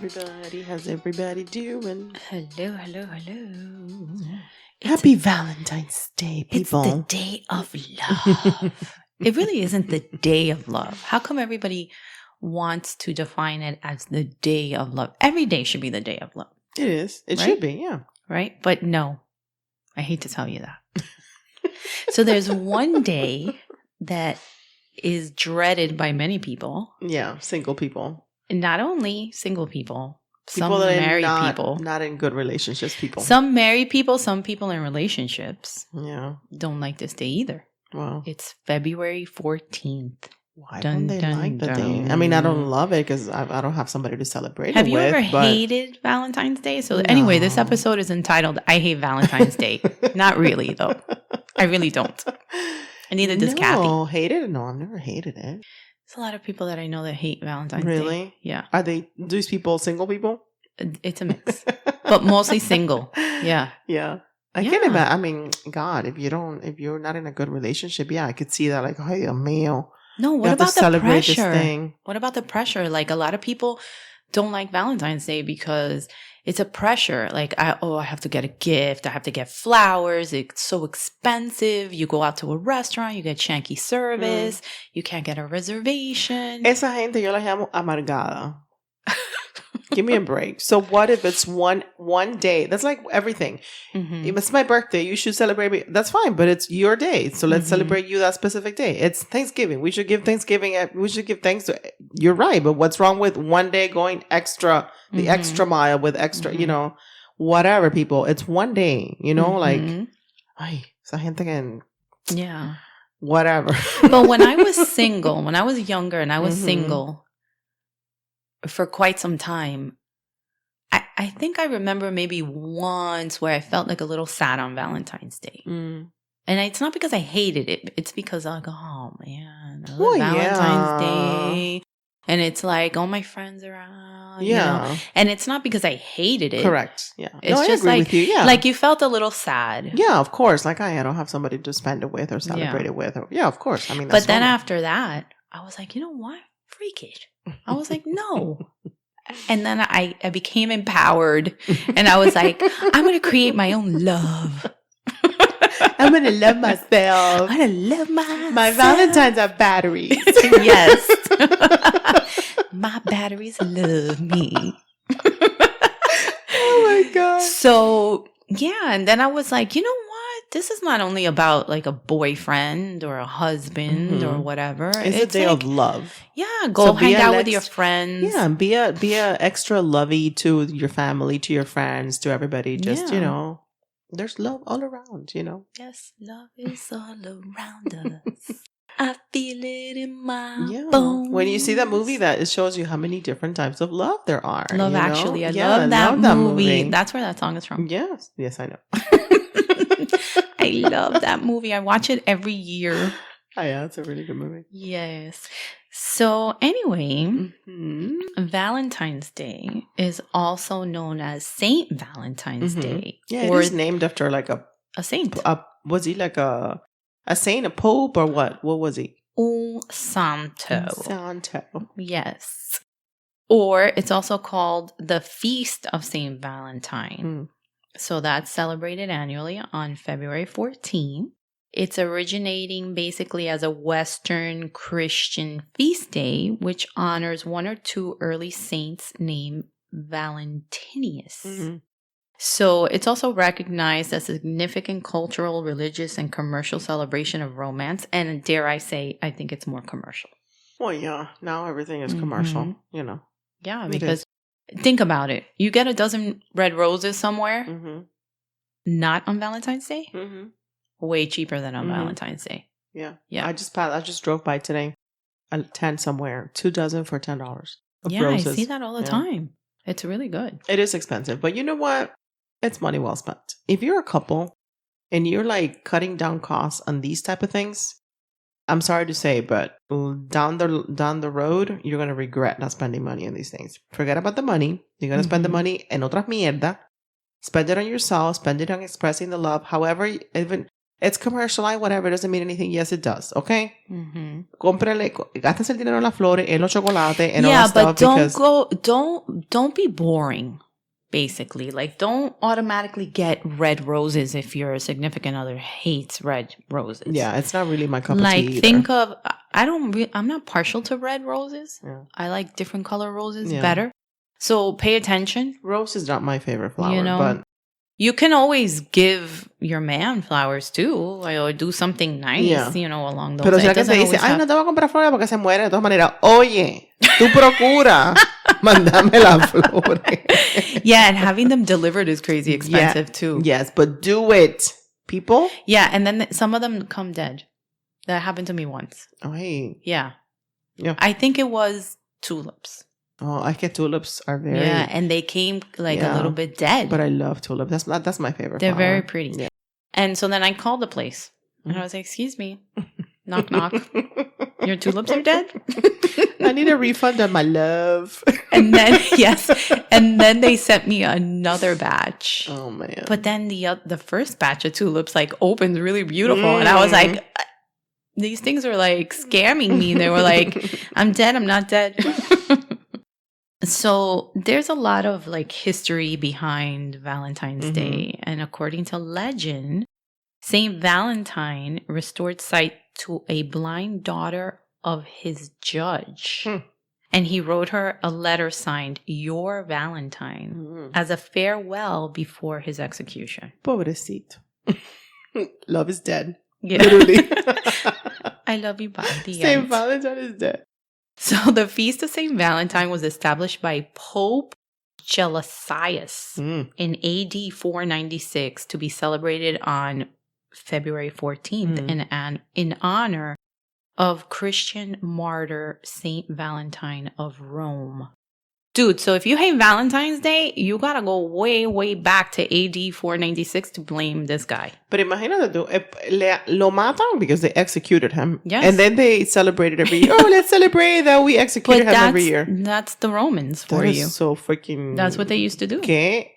everybody? How's everybody doing? Hello. Happy Valentine's Day, people. It's the day of love. It really isn't the day of love. How come everybody wants to define it as the day of love? Every day should be the day of love. It is. It right? should be, yeah. Right? But no, I hate to tell you that. So there's one day that is dreaded by many people. Yeah, single people. Not only single people. People some that married are people. not in good relationships, people. Some married people, some people in relationships. Yeah. Don't like this day either. Wow. It's February 14th. Why don't they like the day? I mean, I don't love it because I don't have somebody to celebrate it with. Have you ever hated Valentine's Day? So anyway, this episode is entitled, I Hate Valentine's Day. Not really, though. I really don't. And neither does Kathy. No, hated it? No, I've never hated it. There's a lot of people that I know that hate Valentine's Day. Really? Yeah. Are these people single people? It's a mix. But mostly single. Yeah. Yeah. I can't imagine. I mean, God, if you're not in a good relationship, yeah, I could see that. Like, hey, male. No, what about the pressure? This thing. What about the pressure? Like, a lot of people don't like Valentine's Day because it's a pressure. Like, I have to get a gift. I have to get flowers. It's so expensive. You go out to a restaurant, you get shanky service. You can't get a reservation. Esa gente yo la llamo amargada. Give me a break. So what if it's one day? That's like everything. If it's my birthday, you should celebrate me. That's fine, but it's your day. So let's celebrate you that specific day. It's Thanksgiving. We should give Thanksgiving. We should give thanks to. You're right, but what's wrong with one day going extra, the extra mile with extra, whatever, people. It's one day, like, ay, esa gente can. Yeah. Whatever. But when I was single, when I was younger and I was single, for quite some time, I think I remember maybe once where I felt like a little sad on Valentine's Day. And it's not because I hated it. It's because I go, oh, man, Valentine's Day. And it's like, all my friends are out. Yeah. And it's not because I hated it. Correct. Yeah. It's I just agree like, with you. Yeah. Like you felt a little sad. Yeah, of course. Like, I don't have somebody to spend it with or celebrate it with. Yeah, of course. I mean, that's but then after that, I was like, you know what? Freak it. I was like, no. And then I became empowered. And I was like, I'm going to create my own love. I'm going to love myself. I'm going to love myself. My Valentines are batteries. Yes. My batteries love me. Oh, my God. So, yeah. And then I was like, you know what? This is not only about like a boyfriend or a husband or whatever. It's a day of love. Yeah, go hang out with your friends. Yeah, be a extra lovey to your family, to your friends, to everybody. Just, there's love all around, Yes, love is all around us. I feel it in my bones. When you see that movie, it shows you how many different types of love there are. Love Actually. I love that movie. That's where that song is from. Yes, I know. I love that movie. I watch it every year. Oh, yeah, it's a really good movie. Yes. So anyway, Valentine's Day is also known as Saint Valentine's Day. Yeah, it is named after like a saint. Was he like a saint, a pope, or what? What was he? Un santo. Santo. Yes. Or it's also called the Feast of Saint Valentine. So that's celebrated annually on February 14th. It's originating basically as a Western Christian feast day, which honors one or two early saints named Valentinius. So it's also recognized as a significant cultural, religious, and commercial celebration of romance. And dare I say, I think it's more commercial. Well, yeah. Now everything is commercial, Yeah, because think about it. You get a dozen red roses somewhere, not on Valentine's Day. Way cheaper than on Valentine's Day. Yeah. I just drove by today. A tent somewhere. 2 dozen for $10. Roses. I see that all the time. It's really good. It is expensive, but you know what? It's money well spent. If you're a couple and you're like cutting down costs on these type of things, I'm sorry to say, but down the road, you're gonna regret not spending money on these things. Forget about the money. You're gonna spend the money en otras mierda. Spend it on yourself. Spend it on expressing the love. However, even It's commercialized, whatever. It doesn't mean anything. Yes, it does. Okay? Mm-hmm. Cómprale, gástese el dinero en las flores, en los chocolates, and all that stuff. Don't be boring, basically. Like, don't automatically get red roses if your significant other hates red roses. Yeah, it's not really my cup of tea either. Think of, I'm not partial to red roses. Yeah. I like different color roses better. So pay attention. Rose is not my favorite flower, but... You can always give your man flowers too, or do something nice, along those lines. Pero si alguien te dice, ay, no te voy a comprar flores porque se muere de todas maneras. Oye, tú procura mandame las flores. Yeah, and having them delivered is crazy expensive too. Yes, but do it, people. Yeah, and then some of them come dead. That happened to me once. Ay. Yeah. I think it was tulips. Oh, I get tulips are very... Yeah, and they came a little bit dead. But I love tulips. That's my favorite They're flower. very pretty. Yeah. And so then I called the place. And I was like, excuse me. Knock, knock. Your tulips are dead? I need a refund on my love. And then, and then they sent me another batch. Oh, man. But then the first batch of tulips, opened really beautiful. And I was like... These things were scamming me. They were like, I'm dead. I'm not dead. So there's a lot of history behind Valentine's Day. And according to legend, Saint Valentine restored sight to a blind daughter of his judge. And he wrote her a letter signed, Your Valentine, as a farewell before his execution. Pobrecito. Love is dead. Yeah. Literally. I love you, bye. Saint Valentine is dead. So the Feast of Saint Valentine was established by Pope Gelasius in AD 496 to be celebrated on February 14th in honor of Christian martyr Saint Valentine of Rome. Dude, so if you hate Valentine's Day, you gotta go way, way back to AD 496 to blame this guy. But imagínate tú, lo matan because they executed him. Yes. And then they celebrated every year. Oh, let's celebrate that we executed him every year. That's the Romans for that you. Is so freaking... That's what they used to do. ¿Cómo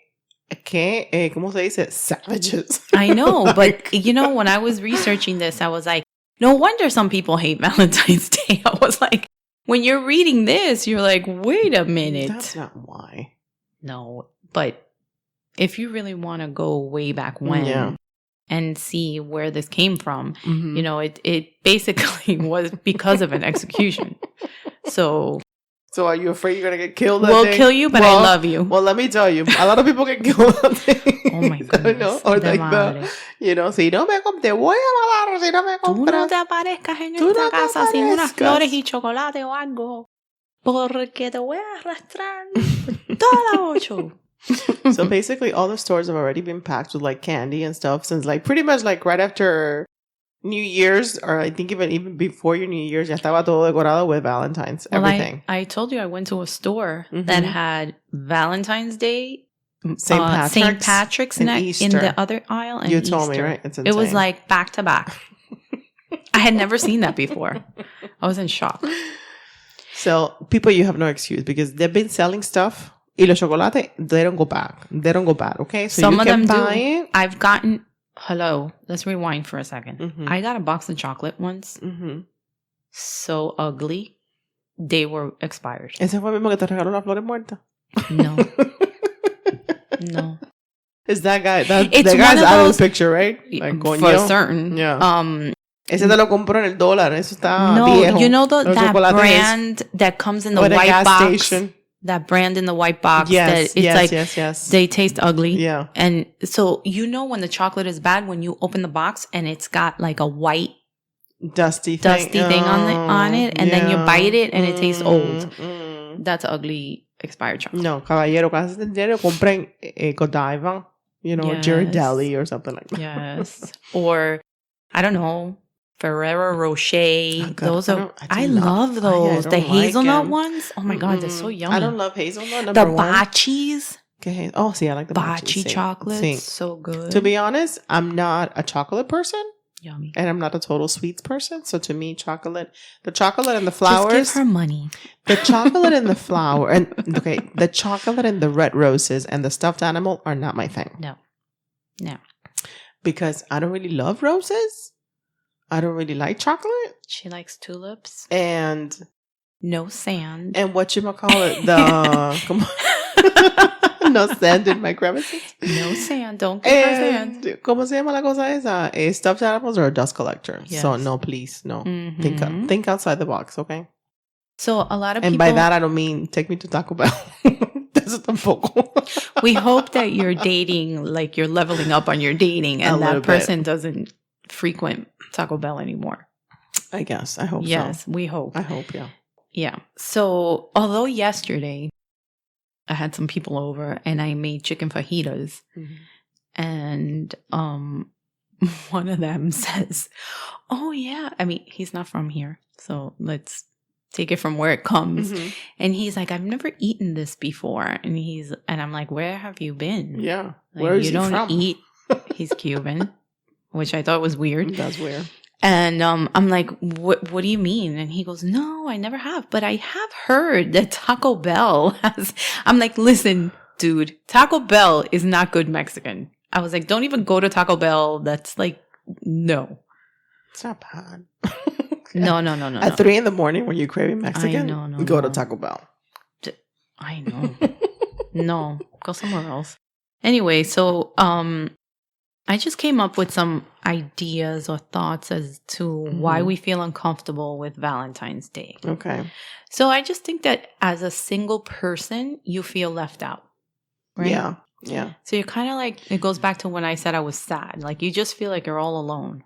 se dice? Savages. I know, but when I was researching this, I was like, no wonder some people hate Valentine's Day. I was like, when you're reading this, you're like, wait a minute. That's not why. No, but if you really want to go way back when and see where this came from, it basically was because of an execution. So are you afraid you're going to get killed? We'll kill you, but I love you. Well, let me tell you, a lot of people get killed that day. Oh my goodness. Or si no me te voy a matar, si no me compras. Tú no te aparezcas en esta casa sin unas flores y chocolate o algo, porque te voy a arrastrar por toda la ocho. So basically, all the stores have already been packed with candy and stuff since pretty much right after New Year's, or I think even before your New Year's, ya estaba todo decorado with Valentine's, everything. I told you I went to a store that had Valentine's Day, St. Patrick's and in the other aisle, and you Easter. told me, right? It's insane. It was back to back. I had never seen that before. I was in shock. So people, you have no excuse because they've been selling stuff. Y los chocolates, they don't go back. They don't go bad, okay? So some you of can them buy do. it. I've gotten... Hello, let's rewind for a second. I got a box of chocolate once. So ugly. They were expired. ¿Ese fue el mismo que te regaló las flores muertas? No. No. Is that guy? That guy's out of the picture, right? For certain. Yeah. Ese te lo compró en el dólar. Eso está viejo. You know that brand that comes in the white box? Station. That brand in the white box. Yes, yes. They taste ugly. Yeah. And so when the chocolate is bad, when you open the box and it's got a white dusty thing on it, and then you bite it and it tastes old. That's ugly expired chocolate. No, caballero, casi dinero compren Godiva, Ghirardelli or something like that. Yes. Or, I don't know, Ferrero Rocher. Oh, those are, I love those. The hazelnut ones. Oh my God, they're so yummy. I don't love hazelnut. The Bacchis. Okay. Oh, see, I like the Bacchi chocolates. So good. To be honest, I'm not a chocolate person. Yummy. And I'm not a total sweets person. So to me, the chocolate and the flowers. Just give her money. The chocolate and the flower. The chocolate and the red roses and the stuffed animal are not my thing. No. because I don't really love roses. I don't really like chocolate. She likes tulips. And no sand. And whatchamacallit, come on. No sand in my crevices. No sand. Don't give her sand. ¿Cómo se llama la cosa esa? A stuffed animals or a dust collector? Yes. So no, please, no. Think outside the box, okay? So a lot of and people... by that, I don't mean take me to Taco Bell. Eso tampoco. We hope that you're dating, like you're leveling up on your dating, and that person doesn't frequent Taco Bell anymore. I guess. I hope so. Yes, we hope. I hope, yeah. Yeah. So although yesterday I had some people over and I made chicken fajitas, and one of them says, oh yeah, I mean, he's not from here, so let's take it from where it comes. And he's like, I've never eaten this before. And I'm like, where have you been? Yeah. Like, where is you he don't from? eat. He's Cuban, which I thought was weird. That's weird. And I'm like, what do you mean? And he goes, no, I never have. But I have heard that Taco Bell has... I'm like, listen, dude, Taco Bell is not good Mexican. I was like, don't even go to Taco Bell. That's like, no. It's not bad. No. At 3 a.m, when you're craving Mexican, go to Taco Bell. I know. No, go somewhere else. Anyway, so I just came up with some ideas or thoughts as to why we feel uncomfortable with Valentine's Day. Okay. So I just think that as a single person, you feel left out. Right? Yeah. Yeah. So you're kind of like, it goes back to when I said I was sad. Like you just feel like you're all alone.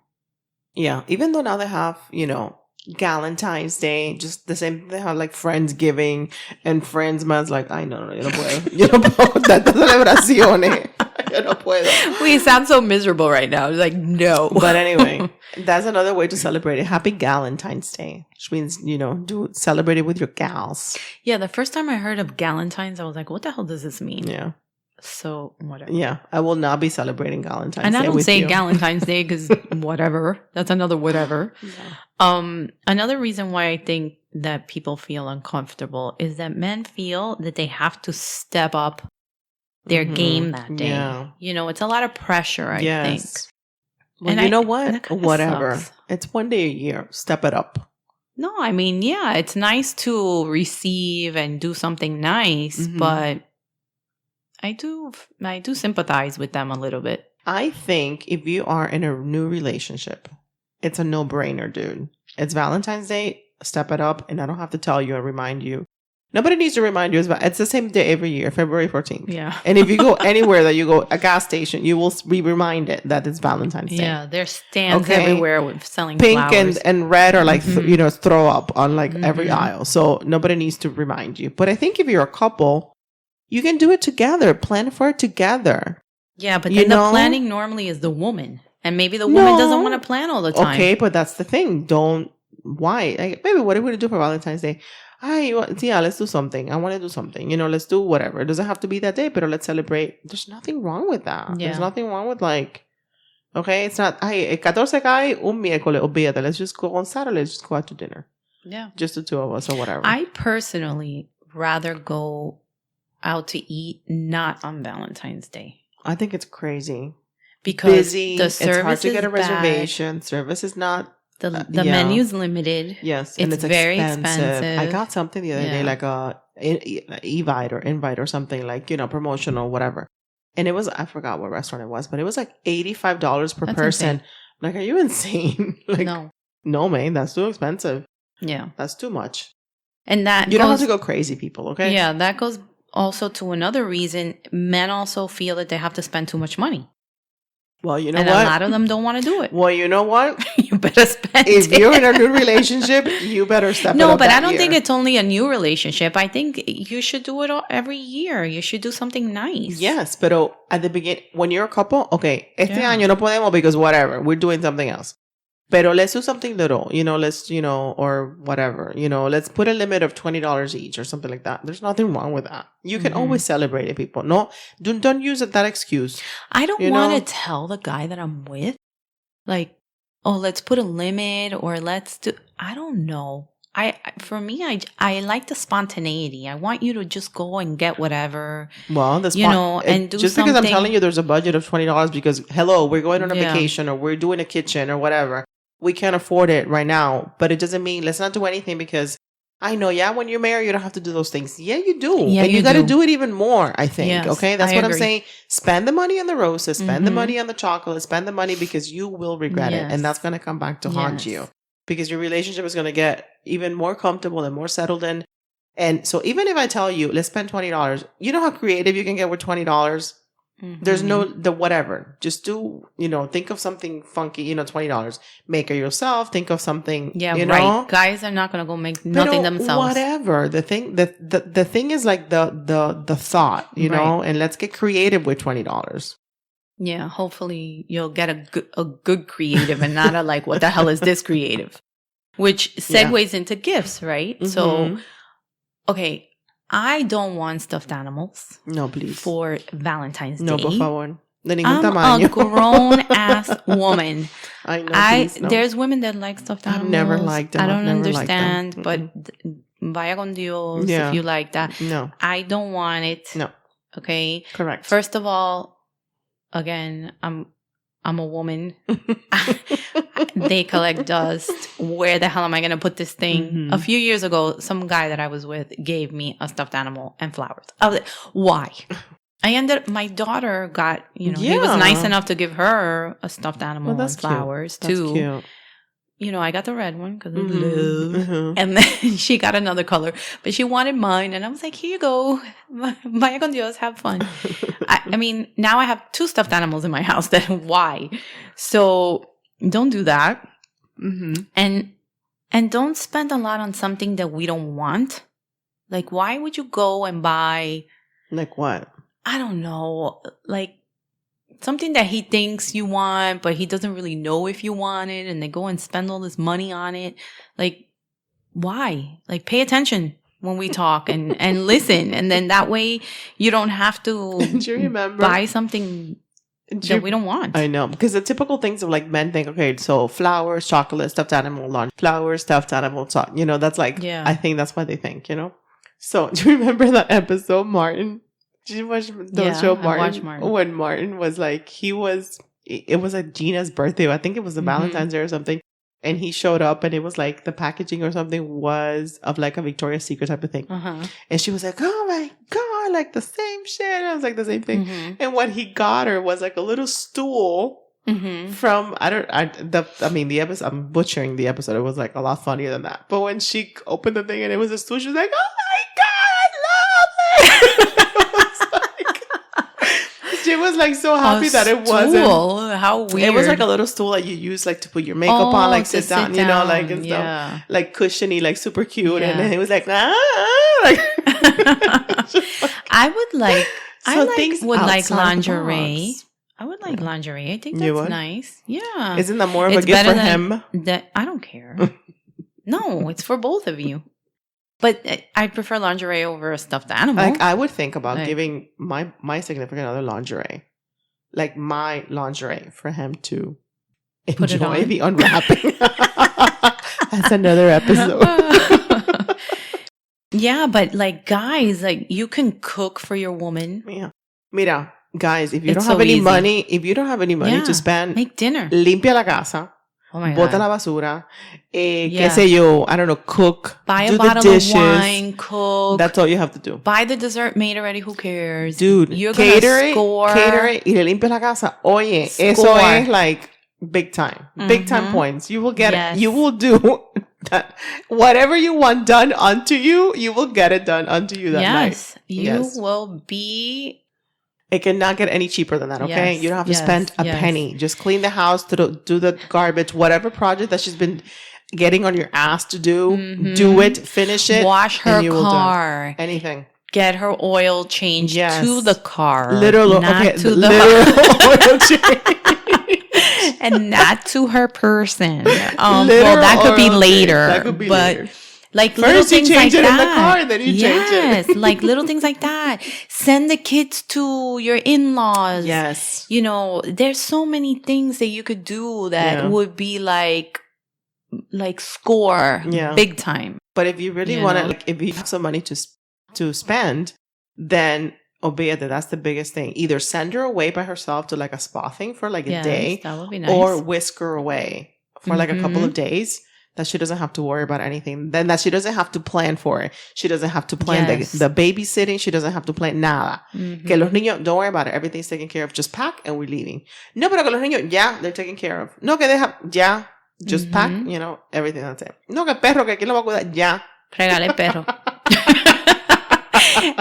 Yeah. Even though now they have, Galentine's Day, just the same, they have like Friendsgiving and Friends Month. Like, ay, no, yo no puedo. Yo no puedo. Tantas celebraciones. Yo no puedo. We sound so miserable right now. Like, no. But anyway, that's another way to celebrate it. Happy Galentine's Day, which means, celebrate it with your gals. Yeah, the first time I heard of Galentine's, I was like, what the hell does this mean? Yeah. So, whatever. Yeah, I will not be celebrating Galentine's Day. And I don't say you. Galentine's Day because whatever. That's another whatever. Yeah. Another reason why I think that people feel uncomfortable is that men feel that they have to step up their game that day. Yeah. It's a lot of pressure, I think. Well, and you know what? Whatever. Sucks. It's one day a year. Step it up. No, I mean, yeah, it's nice to receive and do something nice, but I do sympathize with them a little bit. I think if you are in a new relationship, it's a no-brainer, dude. It's Valentine's Day, step it up, and I don't have to tell you and remind you. Nobody needs to remind you. It's the same day every year, February 14th. Yeah. And if you go anywhere that you go, a gas station, you will be reminded that it's Valentine's Day. Yeah, there's stands everywhere with selling pink flowers. and red are like, throw up on like every aisle. So nobody needs to remind you. But I think if you're a couple, you can do it together. Plan for it together. Yeah, but then the planning normally is the woman. And maybe the woman doesn't want to plan all the time. Okay, but that's the thing. Why? Like, maybe what are we going to do for Valentine's Day? Let's do something. I want to do something. Let's do whatever. It doesn't have to be that day, but let's celebrate. There's nothing wrong with that. Yeah. There's nothing wrong with okay, it's not, el 14 cae un miércoles, olvídate. Let's just go on Saturday. Let's just go out to dinner. Yeah. Just the two of us or whatever. I personally rather go out to eat not on Valentine's Day. I think it's crazy. Because busy. The service it's hard to get a bad. reservation. Service is not... The menu's limited. Yes. And it's very expensive. I got something the other day, like a invite or something, like, promotional, whatever. And it was, I forgot what restaurant it was, but it was like $85 per person. Insane. Like, are you insane? Like, no, man, that's too expensive. Yeah. That's too much. And that you don't have to go crazy, people, okay? Yeah, that goes also to another reason. Men also feel that they have to spend too much money. Well, you know and what? And a lot of them don't want to do it. Well, you know what? You better spend If you're in a new relationship, you better step it up. No, but I don't year. think it's only a new relationship. I think you should do it every year. You should do something nice. Yes, but at the beginning, when you're a couple, okay, este año no podemos because whatever, we're doing something else. Pero let's do something little, let's, or whatever, let's put a limit of $20 each or something like that. There's nothing wrong with that. You can always celebrate it, people. No, don't use that excuse. I don't want to tell the guy that I'm with, like, oh, let's put a limit or let's do, I don't know. For me, I like the spontaneity. I want you to just go and get whatever. Well, and do just something. because I'm telling you there's a budget of $20 because hello, we're going on a vacation or we're doing a kitchen or whatever. We can't afford it right now, but it doesn't mean let's not do anything because I know, when you're married, you don't have to do those things. Yeah, you do. Yeah, and you got to do it even more, I think. Yes, okay? That's what agree. I'm saying. Spend the money on the roses, spend the money on the chocolate, spend the money because you will regret it. And that's going to come back to haunt you because your relationship is going to get even more comfortable and more settled in. And so even if I tell you, let's spend $20, you know how creative you can get with $20? There's no, whatever. Just do, think of something funky, $20. Make it yourself. Think of something, you know? Guys are not going to go make nothing themselves. Whatever. The thing is like the thought, you know? And let's get creative with $20. Yeah. Hopefully you'll get a good creative and not a like, what the hell is this creative? Which segues into gifts, right? So, okay. I don't want stuffed animals. No, please. For Valentine's Day. No, por favor. De ningún I'm tamaño. a grown-ass woman. I know, please, no. There's women that like stuffed animals. I've never liked them. I don't understand, but vaya con Dios if you like that. No. I don't want it. No. Okay? Correct. First of all, again, I'm a woman. They collect dust. Where the hell am I going to put this thing? A few years ago, some guy that I was with gave me a stuffed animal and flowers. I was like, why? My daughter got, he was nice enough to give her a stuffed animal and flowers too. That's cute. I got the red one because of love. And then she got another color, but she wanted mine. And I was like, here you go. Vaya con Dios, have fun. I mean, now I have 2 stuffed animals in my house. Why? So don't do that. And don't spend a lot on something that we don't want. Like, why would you go and buy... Like what? I don't know. Like, something that he thinks you want, but he doesn't really know if you want it, and they go and spend all this money on it. Like, why? Like, pay attention when we talk and listen. And then that way you don't have to buy something that we don't want. I know. Because the typical things of like men think, okay, so flowers, chocolate, stuffed animal, lunch, flowers, stuffed animal, that's like, I think that's what they think, So do you remember that episode, Martin? Did you watch the show Martin? I watched Martin. When Martin was like, it was like Gina's birthday. I think it was the Valentine's Day or something. And he showed up and it was like the packaging or something was of like a Victoria's Secret type of thing. And she was like, oh my God, like the same shit. And I was like, the same thing. And what he got her was like a little stool from, the episode, I'm butchering the episode. It was like a lot funnier than that. But when she opened the thing and it was a stool, she was like, oh my God, I love it. She was like so happy that it wasn't. How weird. It was like a little stool that you use like to put your makeup on, like sit down, like and stuff. Like cushiony, like super cute. And then he was like, like I would like lingerie. I would like lingerie. I think that's nice. Yeah. Isn't that more of a gift for him? I don't care. No, it's for both of you. But I prefer lingerie over a stuffed animal. Like, I would think about giving my significant other lingerie. Like, my lingerie for him to enjoy the unwrapping. That's another episode. Yeah, but like, guys, like, you can cook for your woman. Yeah. Mira, guys, if you don't have any money to spend, make dinner. Limpia la casa. Oh my Bota la basura. Qué sé yo. I don't know. Cook. Buy do a bottle the dishes. of wine. Cook. That's all you have to do. Buy the dessert made already. Who cares? Dude. You're gonna score. Cater y le limpias la casa. Oye, eso es like big time. Big time points. You will get it. You will do that. Whatever you want done unto you, you will get it done unto you that night. You will be... It cannot get any cheaper than that, okay? You don't have to spend a penny. Just clean the house, do the garbage, whatever project that she's been getting on your ass to do, do it, finish it. Wash her car. Anything. Get her oil changed to the car. Literal oil change. And not to her person. Well, that could be later. That could be later. Like first you change it in the car, then you change it. Yes, like little things like that. Send the kids to your in-laws. Yes. There's so many things that you could do that would be like like score big time. But if you really want to, like, if you have some money to spend, then obviate that's the biggest thing. Either send her away by herself to like a spa thing for like a day, that would be nice. or whisk her away for like a couple of days. That she doesn't have to worry about anything. Then that she doesn't have to plan for it. She doesn't have to plan the babysitting. She doesn't have to plan nada. Que los niños, don't worry about it. Everything's taken care of. Just pack and we're leaving. No, pero que los niños, they're taken care of. No, que deja, just pack, everything, that's it. No, que perro, que aquí lo va a cuidar, Regale perro.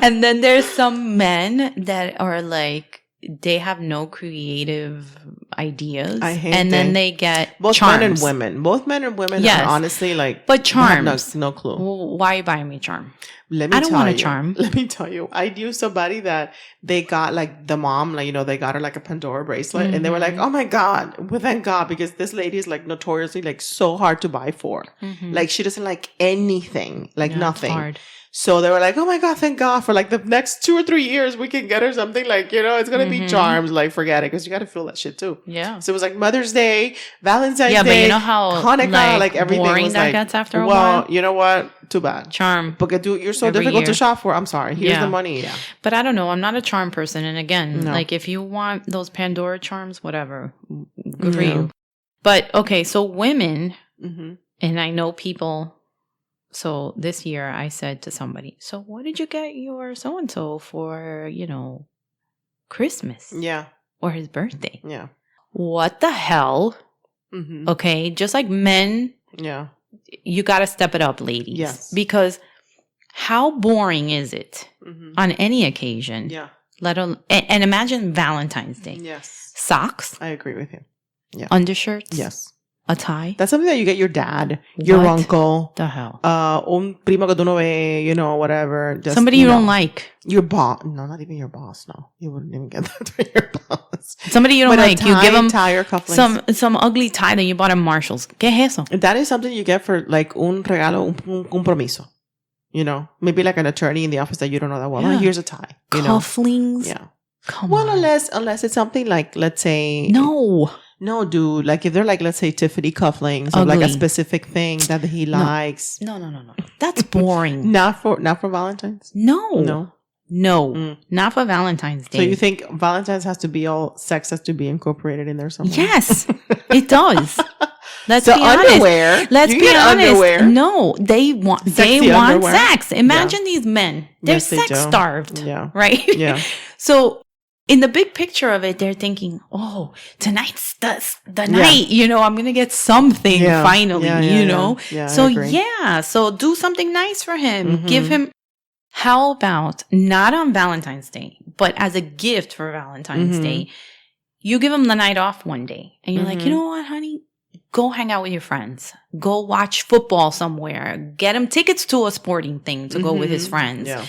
And then there's some men that are like, they have no creative ideas. I hate and then they get both charms. men and women. Both men and women are honestly like, but charms. No clue. Well, why are you buying me charm? I don't want a charm. Let me tell you, I knew somebody that they got like the mom, like, they got her like a Pandora bracelet, and they were like, oh my God, well, thank God, because this lady is like notoriously like so hard to buy for. Like she doesn't like anything, like nothing. It's hard. So they were like, oh my God, thank God, for like the next 2 or 3 years, we can get her something like, it's going to be charms. Like, forget it, because you got to feel that shit too. Yeah. So it was like Mother's Day, Valentine's Day. Yeah, but you know how Hanukkah, like everything boring was that like, gets after a while? Well, you know what? Too bad. Charm. Because you're so difficult to shop for. I'm sorry. Here's the money. Yeah. But I don't know. I'm not a charm person. And again, like if you want those Pandora charms, whatever, good for you. But okay, so women, and I know people. So this year I said to somebody, so what did you get your so-and-so for, Christmas? Yeah. Or his birthday? Yeah. What the hell? Okay. Just like men. Yeah. You got to step it up, ladies. Yes. Because how boring is it on any occasion? Yeah. Let alone, and imagine Valentine's Day. Yes. Socks. I agree with you. Yeah. Undershirts. Yes. A tie. That's something that you get your dad, your uncle. The hell? Un primo que tú no ves, whatever. Just, somebody you don't like. Your boss. No, not even your boss. No. You wouldn't even get that for your boss. Somebody you don't like. You give them some ugly tie that you bought at Marshall's. ¿Qué es eso? That is something you get for like un regalo, un compromiso. Maybe like an attorney in the office that you don't know that well. Yeah. Oh, here's a tie. Cufflinks. Yeah. Come on. Unless it's something like, let's say. No, dude. Like if they're like, let's say Tiffany cufflinks or like a specific thing that he likes. No. That's boring. Not for Valentine's? No. Not for Valentine's Day. So you think Valentine's has to be sex has to be incorporated in there somewhere? Yes, it does. Let's be honest. Underwear. Let's be honest. Underwear. No, they want underwear. sex. Imagine these men. They're sex starved. Yeah. Right? Yeah. So in the big picture of it, they're thinking, oh, tonight's the night, I'm going to get something finally, Yeah, so so do something nice for him. Give him, how about not on Valentine's Day, but as a gift for Valentine's Day, you give him the night off one day and you're like, you know what, honey? Go hang out with your friends. Go watch football somewhere. Get him tickets to a sporting thing to go with his friends. Yeah.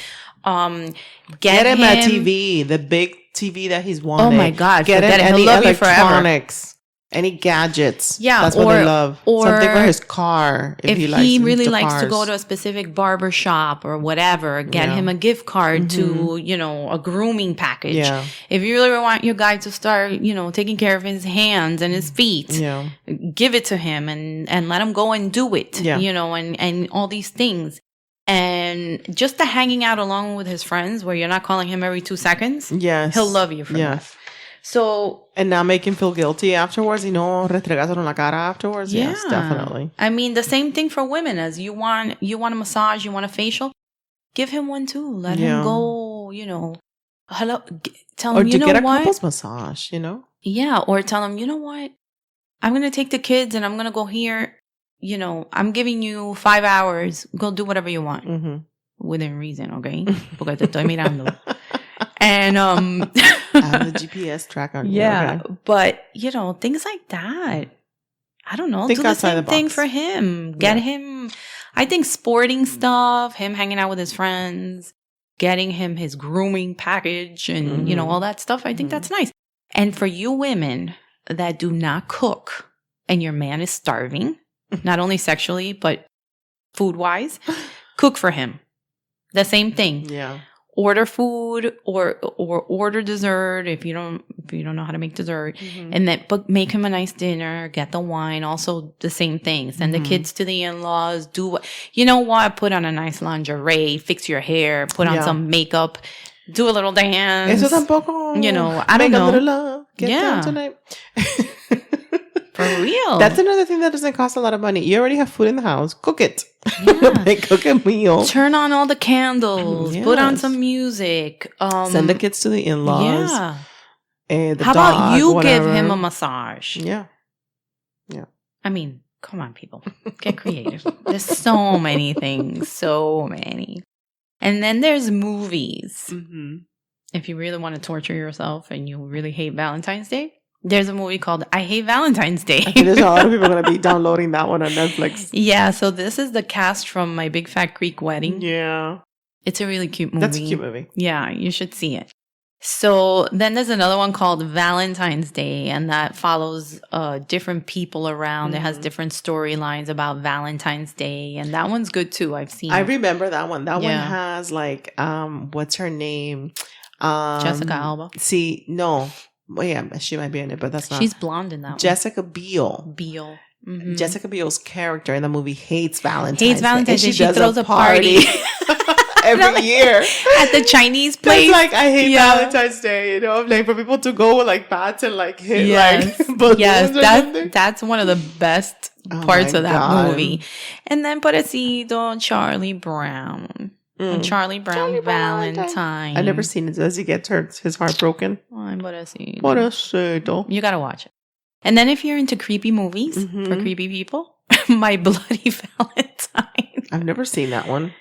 Get him a TV, the big TV that he's wanted. Oh my God. Get him any electronics, any gadgets. Yeah. That's what they love. Or something for his car. If he really likes to go to a specific barber shop or whatever, get him a gift card to, a grooming package. Yeah. If you really want your guy to start, taking care of his hands and his feet, give it to him and let him go and do it, and all these things. And just the hanging out along with his friends where you're not calling him every 2 seconds. Yes. He'll love you for that. So. And not make him feel guilty afterwards. Restregárselo en la cara afterwards. Yeah. Yes, definitely. I mean, the same thing for women. As you want a massage, you want a facial, give him one too. Let him go, hello. Tell him, or to get a couples massage, Yeah. Or tell him, you know what? I'm going to take the kids and I'm going to go here. I'm giving you 5 hours. Go do whatever you want. Within reason, okay? Porque te estoy mirando. And, I have the GPS track on you. Yeah. Okay. But, things like that. I don't know. Do the same thing for him. Get him, I think sporting stuff, him hanging out with his friends, getting him his grooming package and, all that stuff. I think that's nice. And for you women that do not cook and your man is starving, not only sexually, but food-wise, cook for him. The same thing. Yeah. order food or order dessert if you don't know how to make dessert, and then but make him a nice dinner, get the wine. Also the same thing. Send the kids to the in-laws. Do what you know what? Put on a nice lingerie, fix your hair, put on some makeup, do a little dance. Eso tampoco. You know, I don't know. Make a little love. Get down tonight. For real. That's another thing that doesn't cost a lot of money. You already have food in the house. Cook it. Yeah. Cook a meal. Turn on all the candles. Yes. Put on some music. Send the kids to the in-laws. Yeah. The How dog, about you whatever. give him a massage? Yeah. Yeah. I mean, come on, people. Get creative. There's so many things. So many. And then there's movies. Mm-hmm. If you really want to torture yourself and you really hate Valentine's Day, there's a movie called I Hate Valentine's Day. I think there's a lot of people going to be downloading that one on Netflix. Yeah, so this is the cast from My Big Fat Greek Wedding. Yeah. It's a really cute movie. That's a cute movie. Yeah, you should see it. So then there's another one called Valentine's Day, and that follows different people around. It has different storylines about Valentine's Day, and that one's good too. I've seen I remember that one. That one has like, what's her name? Jessica Alba. See, no. Well, yeah, she might be in it, but that's not. She's blonde in that Jessica one. Biel. Mm-hmm. Jessica Biel's character in the movie hates Valentine's Day. She does throws a party. Every year. At the Chinese place. It's like, I hate Valentine's Day, you know, like for people to go with like bats and like hit like balloons that's one of the best parts of that movie. And then Pobrecito Charlie Brown. Charlie Brown Valentine. I've never seen it. Does he get his heart broken? Ay, pobrecito. Pobrecito. You gotta watch it. And then if you're into creepy movies for creepy people, My Bloody Valentine. I've never seen that one.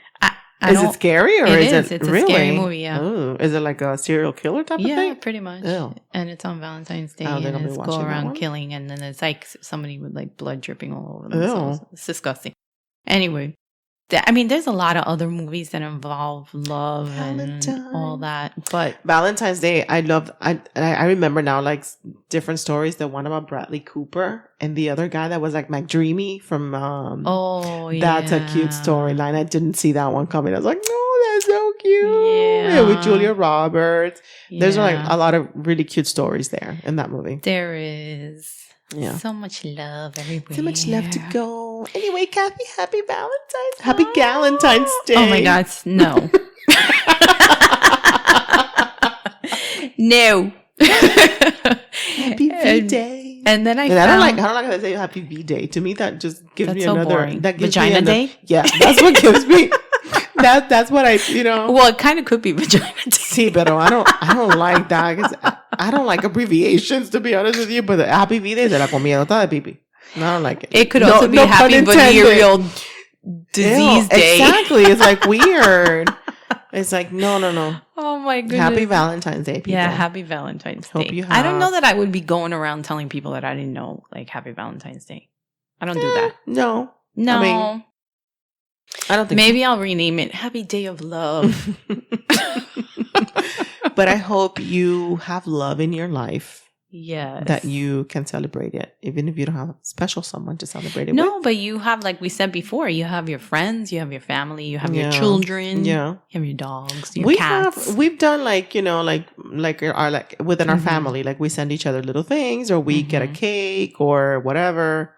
Is it scary or is it It's really? a scary movie, yeah. Oh, is it like a serial killer type of thing? Yeah, pretty much. Ew. And it's on Valentine's Day, and it's go around killing, and then it's like somebody with like blood dripping all over themselves. Ew. It's disgusting. Anyway, I mean, there's a lot of other movies that involve love and all that, but Valentine's Day, I remember now like different stories. The one about Bradley Cooper and the other guy that was like McDreamy from that's a cute storyline. I didn't see that one coming. I was like, no, that's so cute. Yeah, with Julia Roberts. There's like a lot of really cute stories there in that movie. There is. Yeah. So much love everywhere. So much love to go. Anyway, Kathy, happy Valentine's. Happy Galentine's Day. Oh my God, no. No. Happy V-Day. And then I don't like how they say Happy V-Day. To me, that just gives me another. Boring. That gives Vagina me Day? Yeah, that's what gives me. That's what I, Well, it kind of could be Vagina Day. See, but I don't like that. 'Cause I don't like abbreviations, to be honest with you. But the Happy V-Day de la comida de pipi. I don't like it. It could also be Happy Venereal Disease Day. Exactly. It's like weird. It's like, no. Oh my goodness. Happy Valentine's Day, people. Yeah, Happy Valentine's Day. Hope you have... I don't know that I would be going around telling people that I didn't know, like, Happy Valentine's Day. I don't do that. No. I mean, I don't think maybe I'll rename it Happy Day of Love. But I hope you have love in your life. Yes. That you can celebrate it, even if you don't have a special someone to celebrate it with. No, but you have, like we said before, you have your friends, you have your family, you have your children, you have your dogs, your cats. We've done like, within our family, like we send each other little things, or we get a cake or whatever.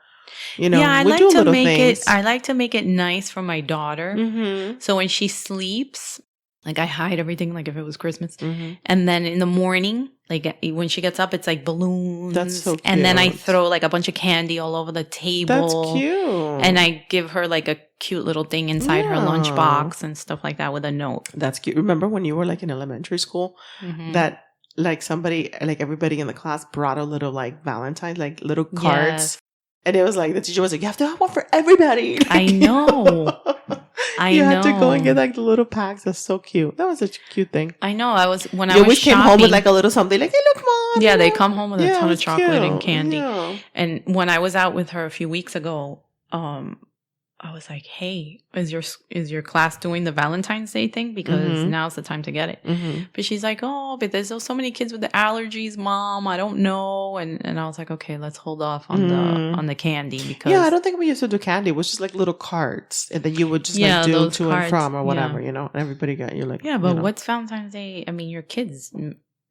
I we like do to little make things. I like to make it nice for my daughter. Mm-hmm. So when she sleeps, like I hide everything like if it was Christmas. Mm-hmm. And then in the morning, like when she gets up, it's like balloons. That's so cute. And then I throw like a bunch of candy all over the table. That's cute. And I give her like a cute little thing inside her lunchbox and stuff like that with a note. That's cute. Remember when you were like in elementary school that like somebody, like everybody in the class brought a little like Valentine, like little cards. Yes. And it was like, the teacher was like, you have to have one for everybody. I know. You had to go and get like the little packs. That's so cute. That was such a cute thing. I know. I was shopping. Came home with like a little something like, hey, look, Mom. Yeah, they come home with a ton of chocolate cute. and candy. Yeah. And when I was out with her a few weeks ago, I was like, hey, is your class doing the Valentine's Day thing? Because now's the time to get it. But she's like, oh, but there's so many kids with the allergies, Mom. I don't know. And I was like, okay, let's hold off on the candy because I don't think we used to do candy. It was just like little cards, and then you would just like do to cards, and from or whatever, you know. And everybody got you like but what's Valentine's Day? I mean, your kids.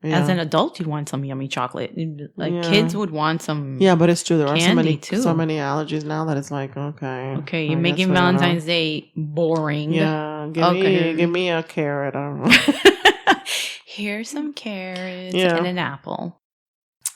As an adult, you want some yummy chocolate. Like kids would want some. Yeah, but it's true. There are so many allergies now that it's like okay, you're making Valentine's Day boring. Yeah, give me a carrot. I don't know. Here's some carrots and an apple.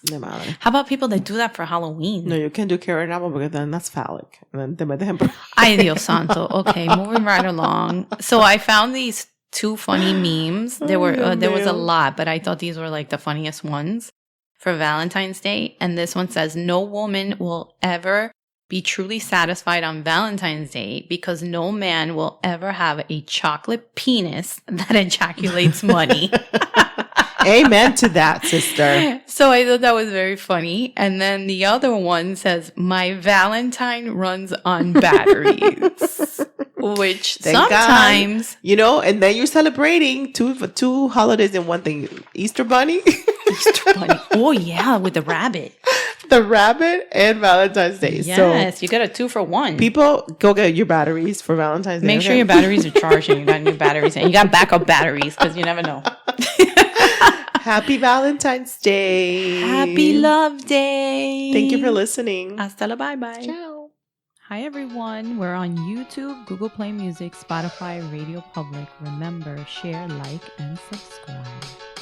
No matter. How about people that do that for Halloween? No, you can't do carrot and apple because then that's phallic. And then Ay Dios santo. Okay, moving right along. So I found these 2 funny memes. There was a lot, but I thought these were like the funniest ones for Valentine's Day. And this one says, no woman will ever be truly satisfied on Valentine's Day because no man will ever have a chocolate penis that ejaculates money. Amen to that, sister. So I thought that was very funny. And then the other one says, my Valentine runs on batteries. Which sometimes, God. And then you're celebrating two holidays in one thing. Easter Bunny. Easter Bunny. Oh, yeah, with the rabbit. The rabbit and Valentine's Day. Yes, you got a 2 for 1. People, go get your batteries for Valentine's Day. Make sure your batteries are charged and you got new batteries. And you got backup batteries because you never know. Happy Valentine's Day. Happy Love Day. Thank you for listening. Hasta la bye-bye. Ciao. Hi, everyone. We're on YouTube, Google Play Music, Spotify, Radio Public. Remember, share, like, and subscribe.